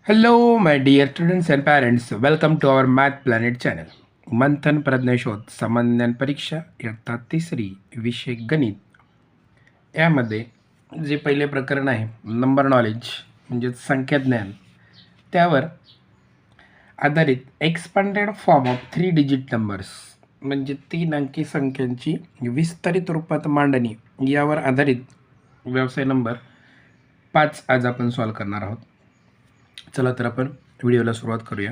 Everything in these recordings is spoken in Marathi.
Hello, my dear students and parents. Welcome to our Math Planet channel. मंथन प्रज्ञाशोध सामान्य परीक्षा इयत्ता तिसरी विषय गणित यामध्ये जे पहिले प्रकरण आहे नंबर नॉलेज म्हणजे संख्याज्ञान त्यावर आधारित expanded form of 3 digit numbers म्हणजे 3 अंकी संख्यांची विस्तारित रूपात मांडणी यावर आधारित व्यवसाय नंबर 5 आज आपण सॉल्व करणार आहोत. चला तर आपण व्हिडिओला सुरुवात करूया.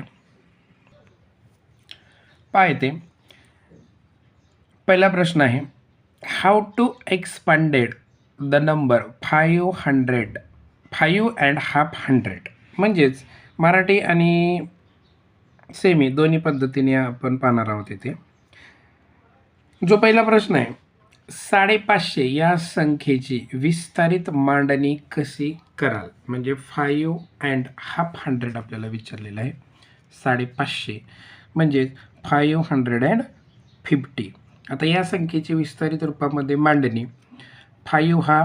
पाहते पहिला प्रश्न आहे how to expanded the number 5.5 म्हणजेच मराठी आणि सेमी दोन्ही पद्धतीने आपण पाहणार आहोत. इथे जो पहिला प्रश्न आहे 550 या संख्येची विस्तारित मांडणी कशी कराल म्हणजे 5.5 आपल्याला विचारलेलं आहे. 550 म्हणजे 550. आता या संख्येची विस्तारित रूपामध्ये मांडणी 5 हा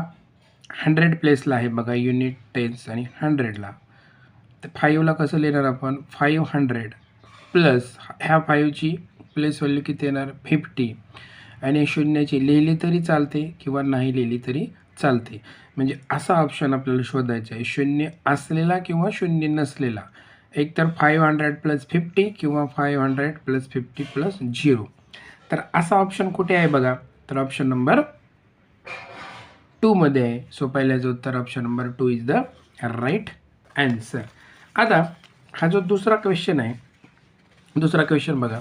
100 प्लेसला आहे बघा युनिट टेन्स आणि 100ला. तर 5ला कसं लिहिणार आपण 500 प्लस ह्या 5ची प्लेस व्हॅल्यू किती येणार 50 आणि शून्याची लिहिली तरी चालते किंवा नाही लिहिली तरी चालते. म्हणजे असा ऑप्शन आपल्याला शोधायचा आहे शून्य असलेला किंवा शून्य नसलेला. एकतर 500 + 50 किंवा 500 + 50 + 0. तर असा ऑप्शन कुठे आहे बघा तर ऑप्शन नंबर 2 मध्ये आहे. सो पहिल्याचं उत्तर option number 2 is the right answer. आता हा जो दुसरा क्वेश्चन आहे दुसरा क्वेश्चन बघा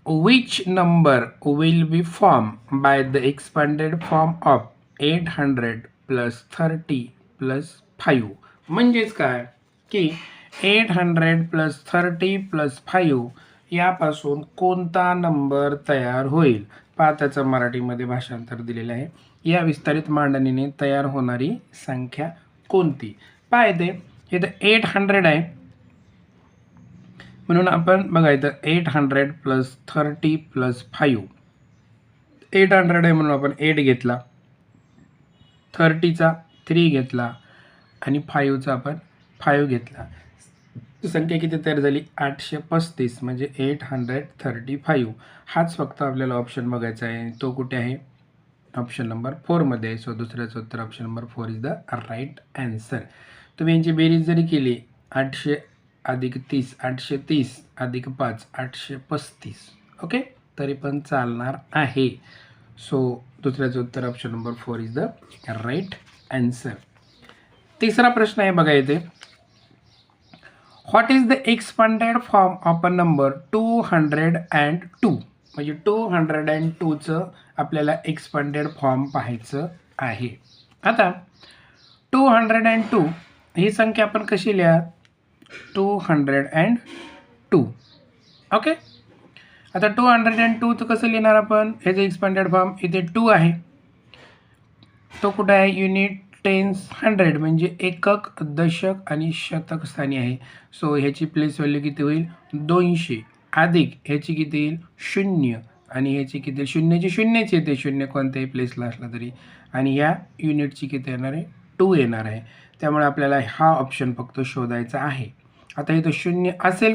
which number will be formed by the expanded form of 800 + 30 + 5 म्हणजेच काय की 800 + 30 + 5 यापासून कोणता नंबर तयार होईल. पहा त्याचं मराठीमध्ये भाषांतर दिलेलं आहे. या विस्तारित मांडणीने तयार होणारी संख्या कोणती. पहा इथे 800 आहे म्हणून आपण बघायचं 800 + 30 + 5. 800 आहे म्हणून आपण 8 घेतला 30चा 3 घेतला आणि 5चा आपण 5 घेतला. संख्या किती तयार झाली 835 म्हणजे 835. हाच फक्त आपल्याला ऑप्शन बघायचा आहे. तो कुठे आहे ऑप्शन नंबर 4 मध्ये आहे. सो दुसऱ्याचं उत्तर option number 4 is the right answer. तुम्ही यांची बेरीज जरी केली 800 + 30 830 + 5 835 ओके तरी पण चालणार आहे. सो दुसऱ्याचं उत्तर option number 4 is the right answer. तिसरा प्रश्न आहे बघा इथे what is the expanded form of a number 202 म्हणजे 202चं आपल्याला एक्सपांडेड फॉर्म पाहायचं आहे. आता 202 ही संख्या आपण कशी लिहा 202 ओके. आता 202चं कसं लिहिणार आपण ह्याचं एक्सपांडेड फॉर्म इथे 2 आहे तो कुठं आहे युनिट टेन्स 100 म्हणजे एकक दशक आणि शतक स्थानी आहे. सो ह्याची प्लेस व्हॅल्यू किती होईल 200 अधिक ह्याची किती येईल 0 आणि ह्याची किती शून्याची शून्यच येते शून्य कोणत्याही प्लेसला असला तरी आणि ह्या युनिटची किती येणार आहे 2 येणार आहे. त्यामुळे आपल्याला हा ऑप्शन फक्त शोधायचा आहे. आता इथं 0 असेल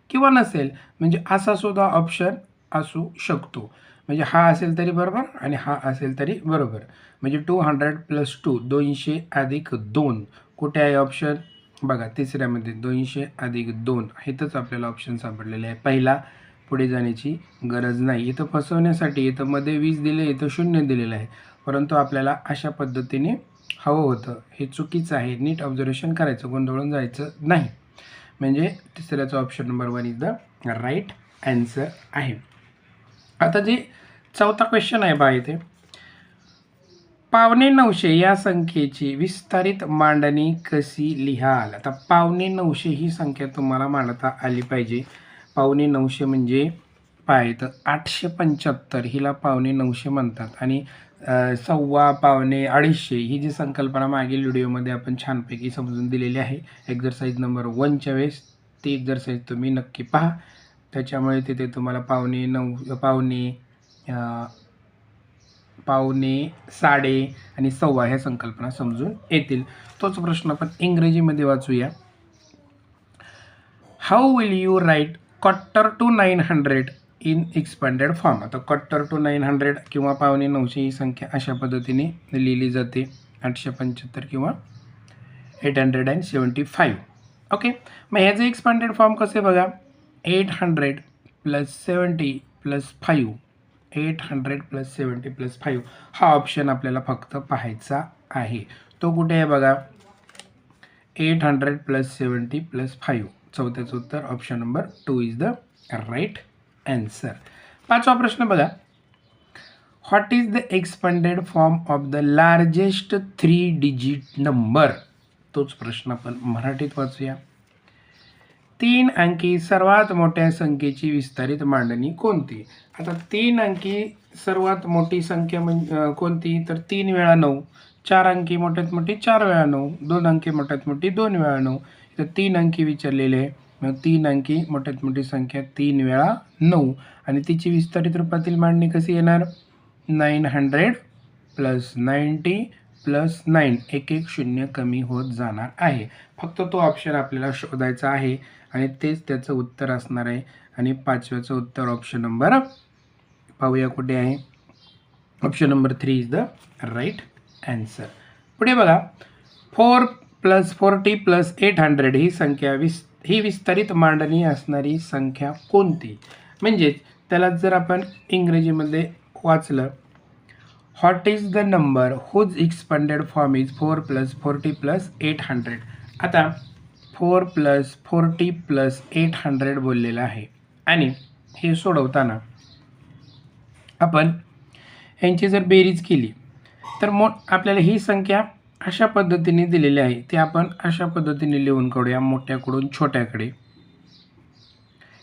किंवा नसेल म्हणजे असा सुद्धा ऑप्शन असू शकतो. म्हणजे हा असेल तरी बरोबर आणि हा असेल तरी बरोबर. म्हणजे 200 + 2 200 अधिक 2 कुठे आहे ऑप्शन बघा तिसऱ्यामध्ये 200 अधिक 2 इथंच आपल्याला ऑप्शन सापडलेले आहे. पहिला पुढे जाण्याची गरज नाही. इथं फसवण्यासाठी इथं मध्ये 20 दिले इथं 0 दिलेलं आहे परंतु आपल्याला अशा पद्धतीने हवं होतं. हे चुकीचं आहे. नीट ऑब्झर्वेशन करायचं गोंधळून जायचं नाही. म्हणजे तिसऱ्याचा option number 1 is the right answer आहे. आता जे चौथा क्वेश्चन आहे बा इथे 950 या संख्येची विस्तारित मांडणी कशी लिहाल. आता 950 ही संख्या तुम्हाला मांडता आली पाहिजे. 950 म्हणजे पाय तर 875 हिला 950 म्हणतात आणि सव्वा पावणे 250 ही जी संकल्पना मागील व्हिडिओमध्ये आपण छानपैकी समजून दिलेली आहे. एक्झरसाइज नंबर 1च्या वेळेस ती एक्झरसाइज तुम्ही नक्की पहा. त्याच्यामुळे तिथे तुम्हाला पावणे पावणे, साडे आणि सव्वा ह्या संकल्पना समजून येतील. तोच प्रश्न आपण इंग्रजीमध्ये वाचूया. How will you write quarter to 900 in expanded form? आता क्वार्टर टू 900 किंवा पावणे 900 ही संख्या अशा पद्धतीने लिहिली जाते, 875 किंवा 875. ओके, मग ह्याचं एक्सपांडेड फॉर्म कसे बघा, 800 + 70 + 5, 800 + 70 + 5 हा ऑप्शन आपल्याला फक्त पाहायचा आहे. तो कुठे आहे बघा, 800 + 70 + 5. चौथ्याचं उत्तर option number 2 is the right answer. पाचवा प्रश्न बघा, what is the expanded form of the largest 3 digit number? तोच प्रश्न आपण मराठीत वाचूया. 3 अंकी सर्वात मोठ्या संख्येची विस्तारित मांडणी कोणती? आता 3 अंकी सर्वात मोठी संख्या म्हणजे कोणती, तर 3 वेळा 9. 4 अंकी मोठ्यात मोठी 4 वेळा 9. 2 अंकी मोठ्यात मोठी 2 वेळा 9. इथं 3 अंकी विचारलेले आहे. मग 3 अंकी मोठ्यात मोठी संख्या 3 वेळा 9 आणि तिची विस्तारित रूपातील मांडणी कशी येणार, 900 + 90 + 9. एक एक शून्य कमी होत जाणार आहे. फक्त तो ऑप्शन आपल्याला शोधायचा आहे आणि तेच त्याचं उत्तर असणार आहे. आणि पाचव्याचं उत्तर ऑप्शन नंबर पाहूया कुठे आहे, option number 3 is the right answer. पुढे बघा, 4 + 40 + 800 ही संख्या ही विस्तारित मांडणी असणारी संख्या कोणती? म्हणजेच त्याला जर आपण इंग्रजीमध्ये वाचलं, what is the number whose expanded form is 4 + 40 + 800. आता 4 + 40 + 800 बोललेलं आहे आणि हे सोडवताना आपण यांची जर बेरीज केली तर आपल्याला ही संख्या अशा पद्धतीने दिलेली आहे. ते आपण अशा पद्धतीने लिहून काढूया, मोठ्याकडून छोट्याकडे.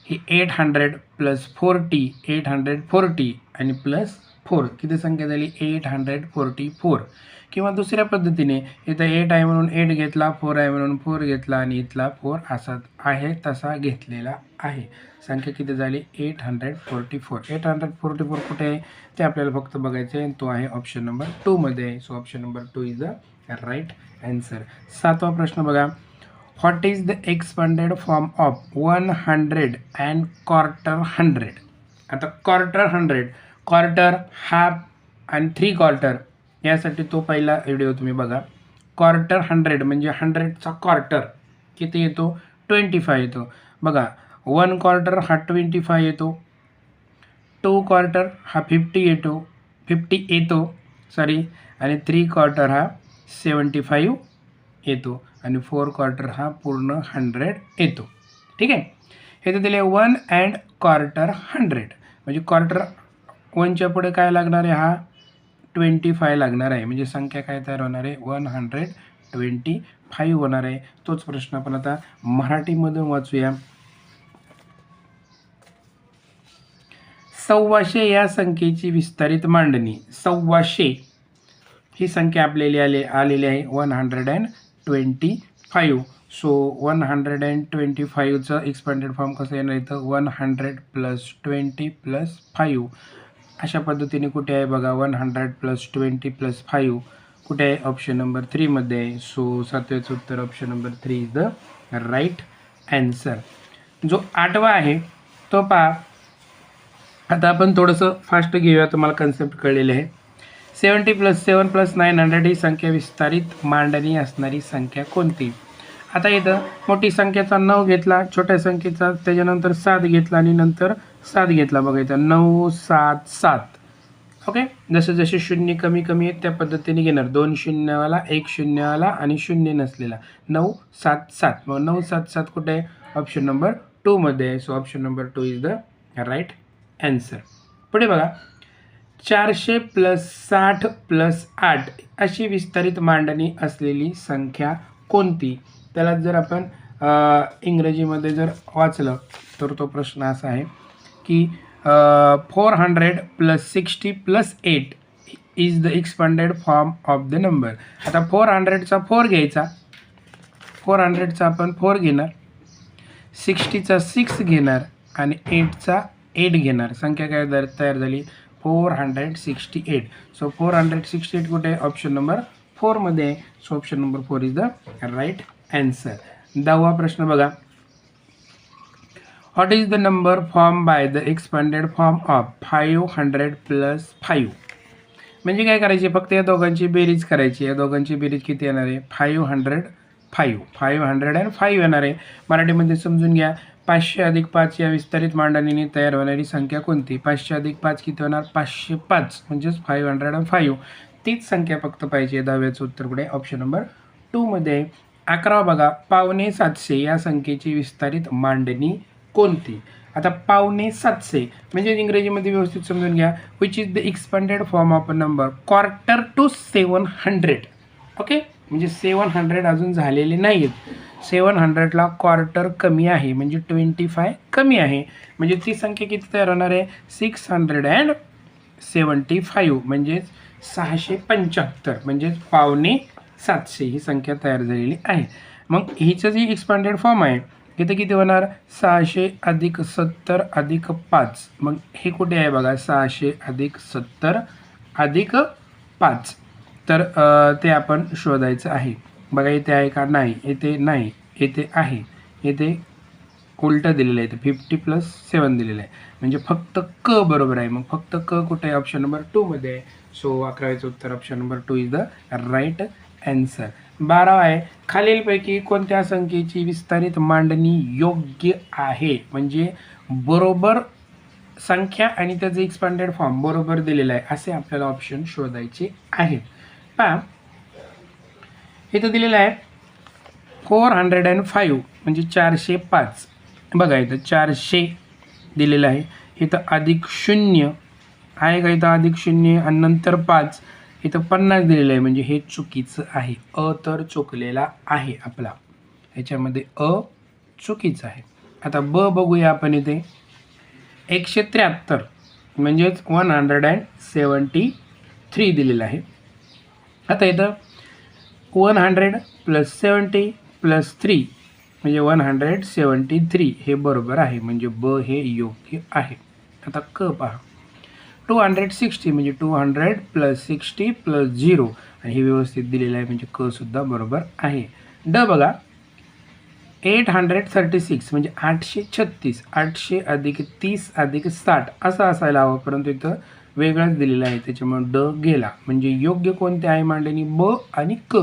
ही 800 + 40, 840 आणि +4 किती संख्या झाली, 844. किंवा दुसऱ्या पद्धतीने इथं 8 आहे म्हणून 8 घेतला, 4 आहे म्हणून 4 घेतला आणि इथला 4 असा आहे तसा घेतलेला आहे. संख्या किती झाली, 844. 844 कुठे आहे ते आपल्याला फक्त बघायचं आहे, तो आहे ऑप्शन नंबर 2 मध्ये आहे. So option number 2 is the right answer. सातवा प्रश्न बघा, what is the expanded form of 100 and quarter 100? आता क्वार्टर 100, क्वार्टर, हाफ आणि 3 क्वार्टर यासाठी तो पहिला व्हिडिओ तुम्ही बघा. क्वार्टर 100 म्हणजे 100चा क्वार्टर किती येतो, 25 येतो. बघा, 1 क्वार्टर हा 25 येतो, 2 क्वार्टर हा 50 येतो सॉरी, आणि 3 क्वार्टर हा 75 येतो आणि 4 क्वार्टर हा पूर्ण 100 येतो. ठीक आहे, हे तर दिले 1 अँड क्वार्टर 100. म्हणजे क्वार्टर 1च्या पुढे काय लागणार आहे, हा 25 लागणार आहे. म्हणजे संख्या काय तयार होणार आहे, 125 होणार आहे. तोच प्रश्न आपण आता मराठीमधून वाचूया. 1,400 या संख्येची विस्तारित मांडणी. 1,400 ही संख्या आपल्याला आलेली आहे 125. सो 125चं एक्सपांडेड फॉर्म कसं येणार इथं, 100 + 20 + 5. अशा पद्धतीने कुठे आहे बघा, 100 + 20 + 5 कुठे आहे, ऑप्शन नंबर 3 मध्ये आहे. सो सातव्याचं उत्तर option number 3 is the right answer. जो 8वा आहे तो पहा. आता आपण थोडंसं फास्ट घेऊया, तुम्हाला कन्सेप्ट कळलेले आहे. 70 + 7 + 900 ही संख्या विस्तारित मांडणी असणारी संख्या कोणती? आता इथं मोठी संख्येचा 9 घेतला, छोट्या संख्येचा त्याच्यानंतर 7 घेतला आणि नंतर 7 घेतला. बघा इथं 9 7 7. ओके, जसे जसे शून्य कमी कमी आहेत त्या पद्धतीने घेणार. 2 शून्यवाला, 1 शून्यवाला आणि शून्य नसलेला. 9 7 7. मग 9 7 7 कुठे आहे, ऑप्शन नंबर 2 मध्ये आहे. So option number 2 is the right answer. पुढे बघा, 400 + 60 + 8 अशी विस्तारित मांडणी असलेली संख्या कोणती? त्याला जर आपण इंग्रजीमध्ये जर वाचलं तर तो प्रश्न असा आहे की 400 + 60 + 8 is the expanded form of the number. आता 400चा 4 घ्यायचा, 400चा आपण 4 घेणार, 60चा 6 घेणार आणि 8चा 8 घेणार. संख्या काय तयार झाली, 468. सो 468 कुठे आहे? ऑप्शन नंबर 4 मध्ये आहे. So option number 4 is the right answer. 10वा प्रश्न बघा. What is the number form by the expanded form of 500 + 5? म्हणजे काय करायचे? फक्त या दोघांची बेरीज करायची. या दोघांची बेरीज किती येणार आहे? 505 येणार आहे. मराठीमध्ये समजून घ्या. 500 + 5 या विस्तारित मांडणीने तयार होणारी संख्या कोणती? 500 + 5 किती होणार? 505 म्हणजेच 505. तीच संख्या फक्त पाहिजे. 10व्याचं उत्तर कुठे? ऑप्शन नंबर 2 मध्ये. 11 बघा. 750 या संख्येची विस्तारित मांडणी कोणती? आता 750 म्हणजे इंग्रजीमध्ये व्यवस्थित समजून घ्या. Which is the expanded form of a number quarter to 700. Okay, म्हणजे 700 अजून झालेले नाहीत. 700ला क्वार्टर कमी आहे म्हणजे 25 कमी आहे. म्हणजे ती संख्या किती तयार होणार आहे? 675 म्हणजेच 675 म्हणजेच 750 ही संख्या तयार झालेली आहे. मग हिचं जी एक्सपांडेड फॉर्म आहे इथे किती होणार? 600 + 70 + 5. मग हे कुठे आहे बघा? 600 + 70 + 5. तर ते आपण शोधायचं आहे. बघा इथे आहे का? नाही. इथे नाही. इथे आहे. इथे उलटं दिलेलं आहे. इथे 50 + 7 दिलेलं आहे. म्हणजे फक्त क बरोबर आहे. मग फक्त क कुठे आहे? ऑप्शन नंबर 2 मध्ये आहे. सो 11वेचं उत्तर option number 2 is the right answer. 12 आहे. खालीलपैकी कोणत्या संख्येची विस्तारित मांडणी योग्य आहे? म्हणजे बरोबर संख्या आणि त्याचं एक्सपांडेड फॉर्म बरोबर दिलेला आहे असे आपल्याला ऑप्शन शोधायचे आहेत. पहा इथं दिलेलं आहे 405 म्हणजे 405. बघा इथं 400 दिलेलं आहे. इथं +0 आहे का? इथं +0 आणि नंतर 5. इथं 50 दिलेलं आहे म्हणजे हे चुकीचं आहे. तर चुकलेला आहे आपला. ह्याच्यामध्ये चुकीचं आहे. आता बघूया आपण. इथे 173 म्हणजेच 173 दिलेलं आहे. आता इथं 100 + 70 + 3 म्हणजे 173 हे बरोबर आहे. म्हणजे हे योग्य आहे. आता क पहा. 260 म्हणजे 200 + 60 + 0 आणि हे व्यवस्थित दिलेलं आहे म्हणजे क सुद्धा बरोबर आहे. ड बघा. 836 म्हणजे 836. 800 + 30 + 60 असं असायला हवं, परंतु इथं वेगळंच दिलेलं आहे त्याच्यामुळे ड गेला. म्हणजे योग्य कोणते आहे मांडणी? ब आणि क.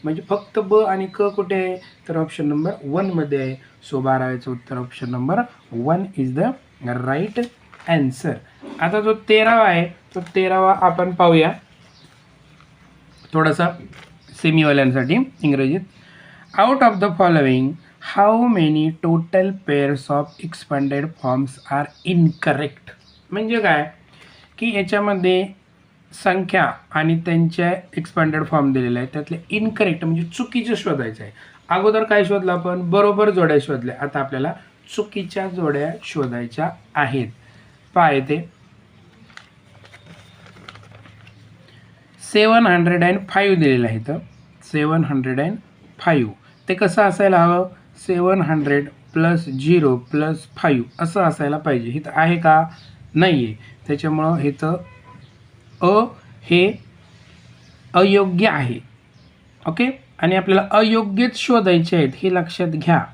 म्हणजे फक्त ब आणि क कुठे आहे? तर ऑप्शन नंबर 1 मध्ये आहे. सो 12वेचं उत्तर option number 1 is the right answer. आता जो 13वा आहे तो 13वा आपण पाहूया थोडासा सेमीवाल्यांसाठी इंग्रजीत. Out of the following how many total pairs of expanded forms are incorrect? म्हणजे काय की याच्यामध्ये संख्या आणि त्यांच्या एक्सपांडेड फॉर्म दिलेला आहे त्यातले इनकरेक्ट म्हणजे चुकीचं शोधायचं आहे. अगोदर काय शोधलं आपण? बरोबर जोड्या शोधल्या. आता आपल्याला चुकीच्या जोड्या शोधायच्या आहेत. पहा येते 705 दिलेलं आहे. तर 705 ते कसं असायला हवं? 700 + 0 + 5 असं असायला पाहिजे. इथं आहे का? नाही आहे. त्याच्यामुळं इथं हे अयोग्य आहे. ओके, आणि आपल्याला अयोग्यच शोधायचे आहेत हे लक्षात घ्या.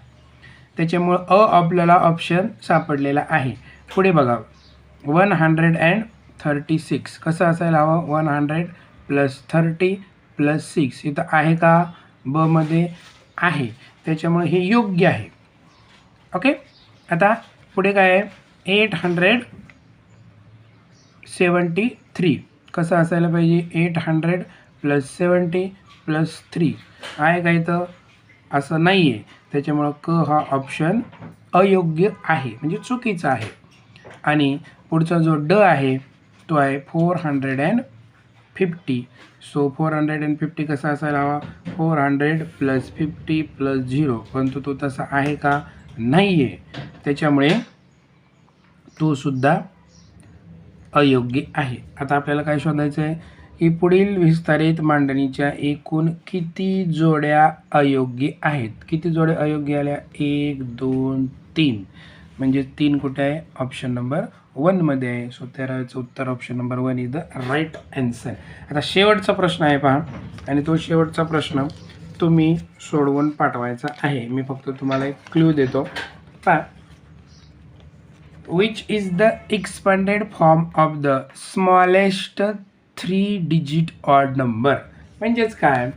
त्याच्यामुळं आपल्याला ऑप्शन सापडलेला आहे. पुढे बघा. 136 कसं असायला हवं? 100 + 30 + 6 इथं आहे का? ब मध्ये आहे. त्याच्यामुळे हे योग्य आहे. ओके, आता पुढे काय आहे? 873 कसं असायला पाहिजे? 800 + 70 + 3 आहे का इथं? असं नाही आहे. त्याच्यामुळं क हा ऑप्शन अयोग्य आहे म्हणजे चुकीचा आहे. आणि पुढचा जो ड आहे तो आहे 450. सो 450 कसा असायला हवा? 400 + 50 + 0, परंतु तो तसा आहे का? नाही आहे. त्याच्यामुळे तो सुद्धा अयोग्य आहे. आता आपल्याला काय शोधायचं आहे की पुढील विस्तारित मांडणीच्या एकूण किती जोड्या अयोग्य आहेत? किती जोड्या अयोग्य आल्या? 1 2 3 म्हणजे 3 कुठे आहे? ऑप्शन नंबर 1मध्ये आहे. सो 13चं उत्तर option number 1 is the right answer. आता शेवटचा प्रश्न आहे पहा, आणि तो शेवटचा प्रश्न तुम्ही सोडवून पाठवायचा आहे. मी फक्त तुम्हाला एक क्लू देतो पहा. Which is the expanded form of the smallest 3 digit odd number. म्हणजेच काय,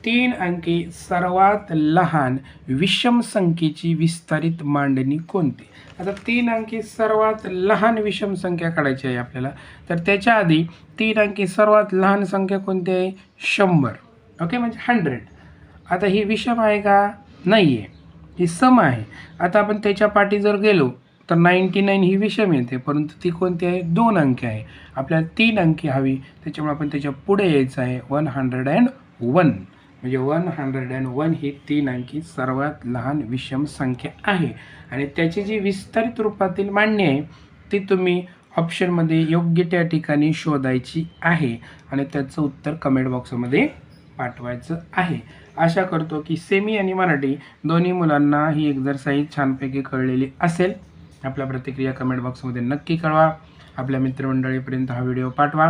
3 अंकी सर्वात लहान विषम संख्येची विस्तारित मांडणी कोणती. आता 3 अंकी सर्वात लहान विषम संख्या काढायची आहे आपल्याला, तर त्याच्या आधी 3 अंकी सर्वात लहान संख्या कोणती आहे, 100. ओके, म्हणजे 100. आता ही विषम आहे का, नाही आहे, ही सम आहे. आता आपण त्याच्या पाठी जर गेलो तर 99 ही विषम येते, परंतु ती कोणती आहे, 2 अंकी आहे. आपल्याला 3 अंकी हवी, त्याच्यामुळे आपण त्याच्या पुढे यायचं आहे 101. म्हणजे 101 ही 3 अंकी सर्वात लहान विषम संख्या आहे, आणि त्याची जी विस्तारित रूपातील मांडणी आहे ती तुम्ही ऑप्शनमध्ये योग्य त्या ठिकाणी शोधायची आहे, आणि त्याचं उत्तर कमेंट बॉक्समध्ये पाठवायचं आहे. आशा करतो की सेमी आणि मराठी दोन्ही मुलांना ही एक्झरसाईज छानपैकी कळलेली असेल. आपल्या प्रतिक्रिया कमेंट बॉक्समध्ये नक्की कळवा. आपल्या मित्रमंडळीपर्यंत हा व्हिडिओ पाठवा.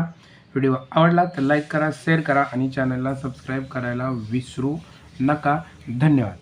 व्हिडिओ आवडला तर लाईक करा, शेअर करा, आणि चॅनलला सबस्क्राईब करायला विसरू नका. धन्यवाद.